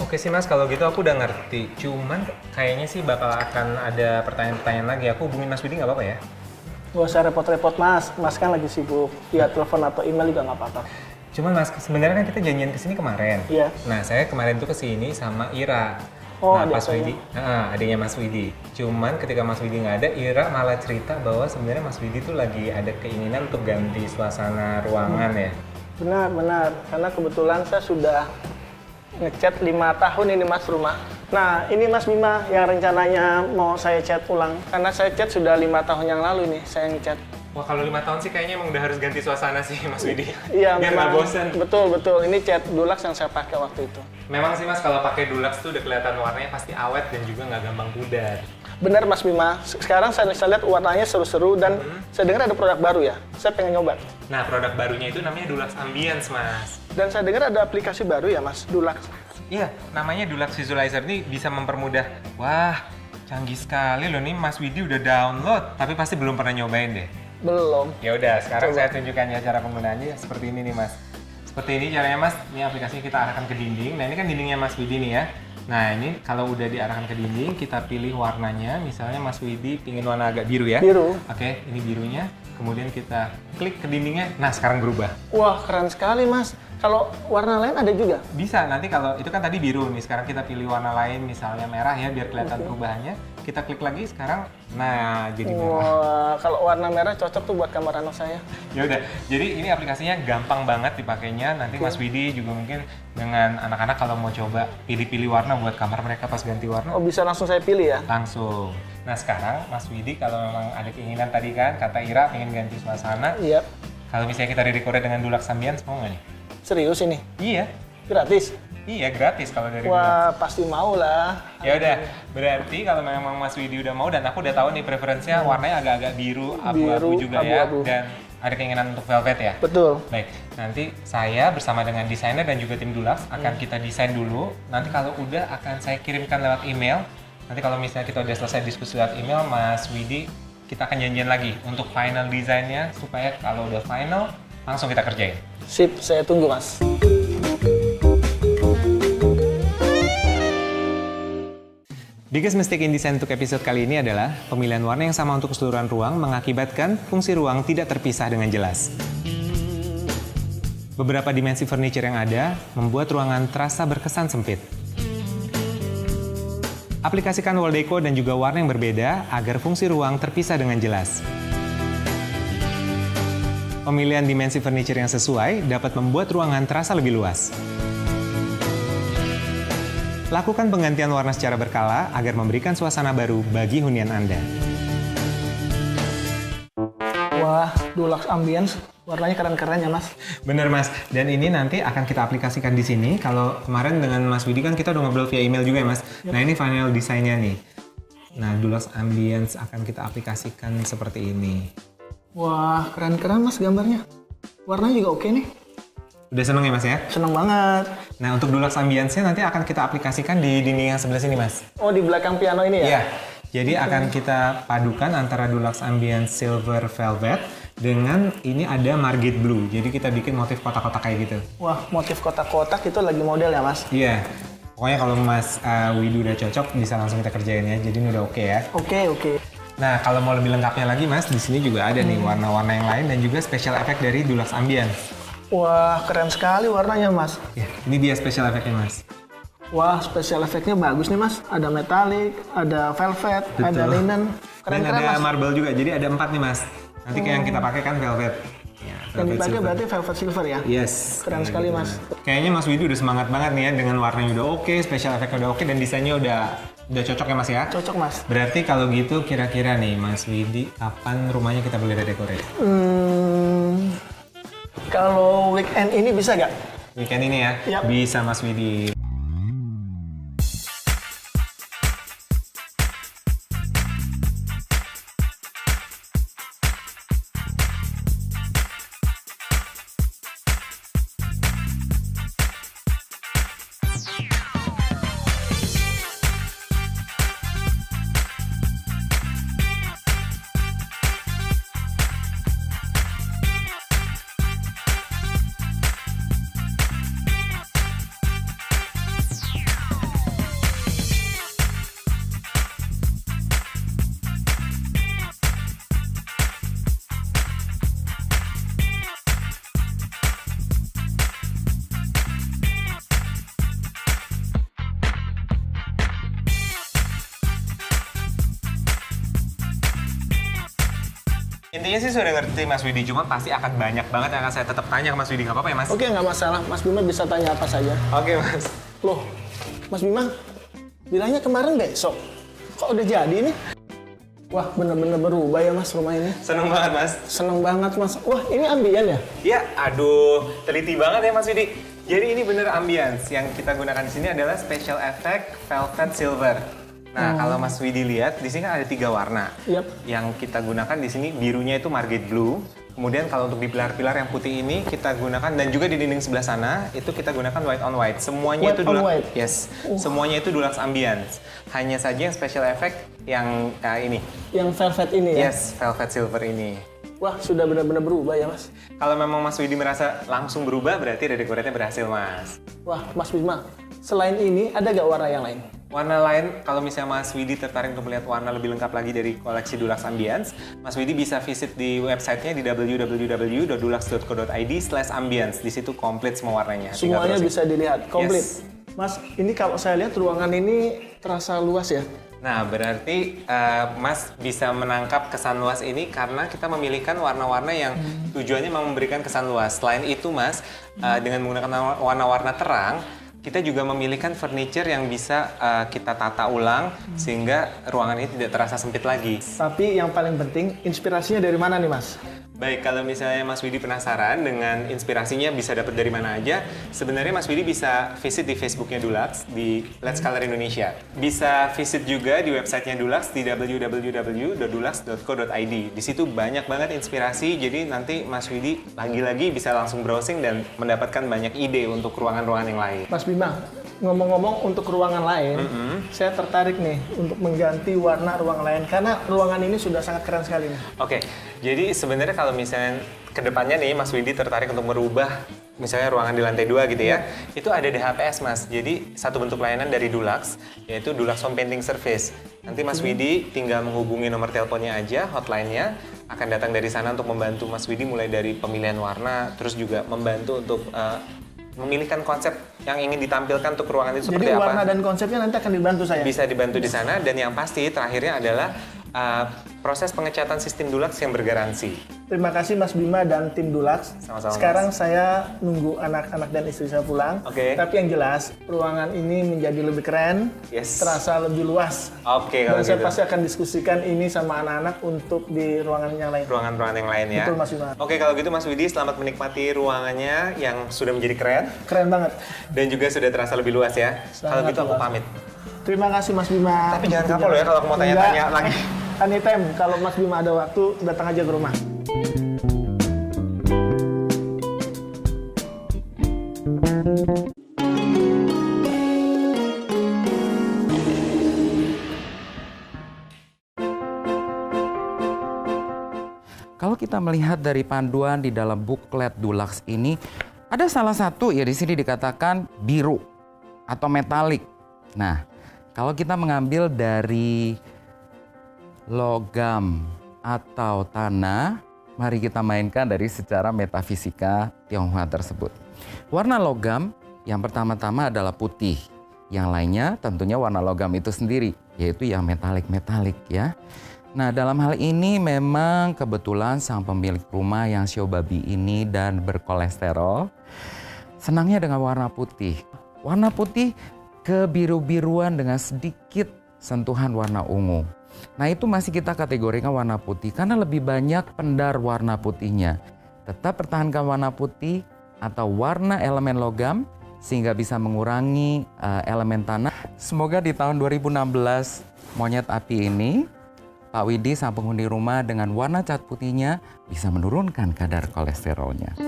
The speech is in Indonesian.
Oke sih Mas, kalau gitu aku udah ngerti. Cuman kayaknya sih bakal akan ada pertanyaan-pertanyaan lagi. Aku hubungin Mas Widi nggak apa-apa ya? Gak usah repot-repot mas, mas kan lagi sibuk. Ya telepon atau email juga nggak apa-apa. Cuman Mas, sebenarnya kan kita janjian kesini kemarin. Iya. Nah, saya kemarin tuh kesini sama Ira. Oh, nah, adik Mas saya. Widi, adiknya Mas Widi. Cuman ketika Mas Widi nggak ada, Ira malah cerita bahwa sebenarnya Mas Widi tuh lagi ada keinginan untuk ganti suasana ruangan ya. Benar. Karena kebetulan saya sudah ngecat 5 tahun ini mas rumah. Nah ini Mas Bima yang rencananya mau saya cat ulang. Karena saya cat sudah 5 tahun yang lalu nih saya ngecat. Wah, kalau 5 tahun sih kayaknya emang udah harus ganti suasana sih Mas Widi. Iya Biar nggak memang. bosan. Betul. Ini cat Dulux yang saya pakai waktu itu. Memang sih Mas, kalau pakai Dulux tuh udah kelihatan warnanya pasti awet dan juga nggak gampang pudar. Benar Mas Bima. Sekarang saya lihat warnanya seru-seru dan saya dengar ada produk baru ya. Saya pengen nyoba. Nah, produk barunya itu namanya Dulux Ambience, Mas. Dan saya dengar ada aplikasi baru ya Mas, Dulux. Iya, namanya Dulux Visualizer nih bisa mempermudah. Wah, canggih sekali loh nih Mas Widi udah download, tapi pasti belum pernah nyobain deh. Belum. Ya udah, sekarang Coba. saya tunjukkan ya cara penggunaannya seperti ini nih Mas. Seperti ini caranya Mas, ini aplikasinya kita arahkan ke dinding. Nah ini kan dindingnya Mas Widi nih ya. Nah ini kalau udah diarahkan ke dinding, kita pilih warnanya. Misalnya Mas Widi pingin warna agak biru ya. Biru. Oke, ini birunya. Kemudian kita klik ke dindingnya. Nah sekarang berubah. Wah keren sekali Mas. Kalau warna lain ada juga? Bisa, nanti kalau itu kan tadi biru nih, sekarang kita pilih warna lain, misalnya merah ya, biar kelihatan perubahannya. Kita klik lagi sekarang, nah jadi merah. Wah, kalau warna merah cocok tuh buat kamar anak saya. Ya udah, jadi ini aplikasinya gampang banget dipakainya. Nanti Mas Widi juga mungkin dengan anak-anak kalau mau coba pilih-pilih warna buat kamar mereka pas ganti warna, Oh bisa langsung saya pilih ya? langsung. Nah sekarang Mas Widi kalau memang ada keinginan tadi kan, kata Ira pengen ganti suasana, Iya. kalau misalnya kita record dengan Dulux Ambience, mau nggak nih? Serius ini? Iya, Gratis? iya gratis kalau dari Dulux. Wah pasti mau lah. Ya udah, berarti kalau memang Mas Widi udah mau dan aku udah tahu nih preferensinya warnanya agak-agak biru, abu-abu Biru, juga abu-abu. ya, dan ada keinginan untuk velvet ya. Betul. Baik, nanti saya bersama dengan desainer dan juga tim Dulux akan kita desain dulu. Nanti kalau udah akan saya kirimkan lewat email. Nanti kalau misalnya kita udah selesai diskusi lewat email, Mas Widi, kita akan janjian lagi untuk final desainnya supaya kalau udah final langsung kita kerjain. Sip, saya tunggu Mas. Biggest mistake in design untuk episode kali ini adalah pemilihan warna yang sama untuk keseluruhan ruang mengakibatkan fungsi ruang tidak terpisah dengan jelas. Beberapa dimensi furniture yang ada membuat ruangan terasa berkesan sempit. Aplikasikan wall deco dan juga warna yang berbeda agar fungsi ruang terpisah dengan jelas. Pemilihan dimensi furniture yang sesuai dapat membuat ruangan terasa lebih luas. Lakukan penggantian warna secara berkala agar memberikan suasana baru bagi hunian Anda. Wah, Dulux Ambience. Warnanya keren-keren ya Mas. Bener Mas, dan ini nanti akan kita aplikasikan di sini. Kalau kemarin dengan Mas Widi kan kita udah ngobrol via email juga ya Mas. Nah ini final desainnya nih. Nah Dulux Ambience akan kita aplikasikan seperti ini. Wah, keren-keren Mas gambarnya. Warnanya juga oke nih. Udah seneng ya Mas ya? Seneng banget. Nah untuk Dulux Ambience-nya nanti akan kita aplikasikan di dinding yang sebelah sini Mas. Oh, di belakang piano ini ya? Iya. Jadi akan kita padukan antara Dulux Ambience Silver Velvet dengan ini ada Margate Blue. Jadi kita bikin motif kotak-kotak kayak gitu. Wah, motif kotak-kotak itu lagi model ya Mas? Iya. Pokoknya kalau Mas Widi udah cocok bisa langsung kita kerjain ya. Jadi ini udah oke ya. Oke. Nah, kalau mau lebih lengkapnya lagi Mas, di sini juga ada nih warna-warna yang lain dan juga special effect dari Dulux Ambience. Wah, keren sekali warnanya Mas. Ya, ini dia special effect-nya Mas. Wah, special effect-nya bagus nih Mas. Ada metallic, ada velvet, Betul. ada linen. Dan Keren-keren ada Mas. marble juga. Jadi ada 4 nih Mas. Nanti kayak yang kita pakai kan velvet. Ya, Yang velvet dipakai silver. berarti velvet silver ya? Yes. Keren sekali Mas. Kayaknya Mas Widi udah semangat banget nih ya dengan warnanya udah oke, special effect udah oke dan desainnya udah cocok ya Mas ya. Cocok Mas. Berarti kalau gitu kira-kira nih Mas Widi kapan rumahnya kita boleh redecorate? Kalau weekend ini bisa nggak? Weekend ini ya? Yap. Bisa Mas Widi. Intinya sih sudah ngerti Mas Widi, cuma pasti akan banyak banget yang akan saya tetap tanya ke Mas Widi, nggak apa-apa ya Mas? Oke, nggak masalah. Mas Bima bisa tanya apa saja. Oke Mas. Loh, Mas Bima, bilangnya kemarin besok. Kok udah jadi nih? Wah, bener-bener berubah ya Mas rumah ini. Seneng banget Mas. Seneng banget Mas. Wah, ini ambian ya? Ya, aduh, teliti banget ya Mas Widi. Jadi ini bener ambience. Yang kita gunakan di sini adalah special effect velvet silver. Nah, kalau Mas Widi lihat, di sini kan ada 3 warna. Yap. Yang kita gunakan di sini birunya itu margate blue. Kemudian kalau untuk di pilar-pilar yang putih ini kita gunakan, dan juga di dinding sebelah sana itu kita gunakan white on white. Semuanya White itu on Dulux. white? Yes. Semuanya itu Dulux ambience. Hanya saja yang special effect yang ini. Yang velvet ini ya? Yes, velvet silver ini. Wah, sudah benar-benar berubah ya Mas. Kalau memang Mas Widi merasa langsung berubah, berarti dekornya berhasil Mas. Wah, Mas Bima, selain ini ada gak warna yang lain? Warna lain, kalau misalnya Mas Widi tertarik untuk melihat warna lebih lengkap lagi dari koleksi Dulux Ambience, Mas Widi bisa visit di websitenya di www.dulux.co.id/ambience. Di situ komplit semua warnanya. Semuanya bisa dilihat, komplit. Yes. Mas, ini kalau saya lihat ruangan ini terasa luas ya? Nah, berarti Mas bisa menangkap kesan luas ini karena kita memilihkan warna-warna yang tujuannya mau memberikan kesan luas. Selain itu, Mas, dengan menggunakan warna-warna terang, kita juga memilihkan furniture yang bisa kita tata ulang sehingga ruangan ini tidak terasa sempit lagi. Tapi yang paling penting, inspirasinya dari mana nih Mas? Baik, kalau misalnya Mas Widi penasaran dengan inspirasinya bisa dapat dari mana aja, sebenarnya Mas Widi bisa visit di Facebooknya Dulux di Let's Color Indonesia. Bisa visit juga di websitenya Dulux di www.dulux.co.id. Di situ banyak banget inspirasi, jadi nanti Mas Widi lagi-lagi bisa langsung browsing dan mendapatkan banyak ide untuk ruangan-ruangan yang lain. Mas Bima, ngomong-ngomong untuk ruangan lain, saya tertarik nih untuk mengganti warna ruangan lain karena ruangan ini sudah sangat keren sekali nih. Oke, jadi sebenarnya kalau misalnya kedepannya nih Mas Widi tertarik untuk merubah misalnya ruangan di lantai 2 gitu ya, itu ada DHPS Mas. Jadi satu bentuk layanan dari Dulux, yaitu Dulux Home Painting Service. Nanti Mas Widi tinggal menghubungi nomor teleponnya aja, hotline-nya akan datang dari sana untuk membantu Mas Widi mulai dari pemilihan warna, terus juga membantu untuk memilihkan konsep yang ingin ditampilkan untuk ruangan itu seperti Jadi apa. warna dan konsepnya nanti akan dibantu saya? Bisa dibantu di sana, dan yang pasti terakhirnya adalah proses pengecatan sistem Dulux yang bergaransi. Terima kasih Mas Bima dan tim Dulux. Sama-sama, Sekarang Mas. saya nunggu anak-anak dan istri saya pulang. Oke. Tapi yang jelas, ruangan ini menjadi lebih keren, Yes. terasa lebih luas. Oke, Dan kalau saya gitu. pasti akan diskusikan ini sama anak-anak untuk di ruangan yang lain. Ruangan-ruangan yang lain ya. Betul, Mas Bima. Oke, kalau gitu Mas Widi selamat menikmati ruangannya yang sudah menjadi keren Keren banget. dan juga sudah terasa lebih luas ya. Kalau Sangat gitu aku luas. pamit. Terima kasih Mas Bima. Tapi jangan kapal ya kalau aku mau tanya-tanya lagi. Anytime, kalau Mas Bima ada waktu, datang aja ke rumah. Kalau kita melihat dari panduan di dalam buklet Dulux ini, ada salah satu ya di sini dikatakan biru atau metalik. Nah, kalau kita mengambil dari logam atau tanah, mari kita mainkan dari secara metafisika Tionghoa tersebut. Warna logam yang pertama-tama adalah putih. Yang lainnya tentunya warna logam itu sendiri, yaitu yang metalik-metalik ya. Nah, dalam hal ini memang kebetulan sang pemilik rumah yang show babi ini dan berkolesterol senangnya dengan warna putih. Warna putih kebiru-biruan dengan sedikit sentuhan warna ungu. Nah, itu masih kita kategorikan warna putih karena lebih banyak pendar warna putihnya. Tetap pertahankan warna putih atau warna elemen logam sehingga bisa mengurangi elemen tanah. Semoga di tahun 2016 monyet api ini Pak Widi sang penghuni rumah dengan warna cat putihnya bisa menurunkan kadar kolesterolnya.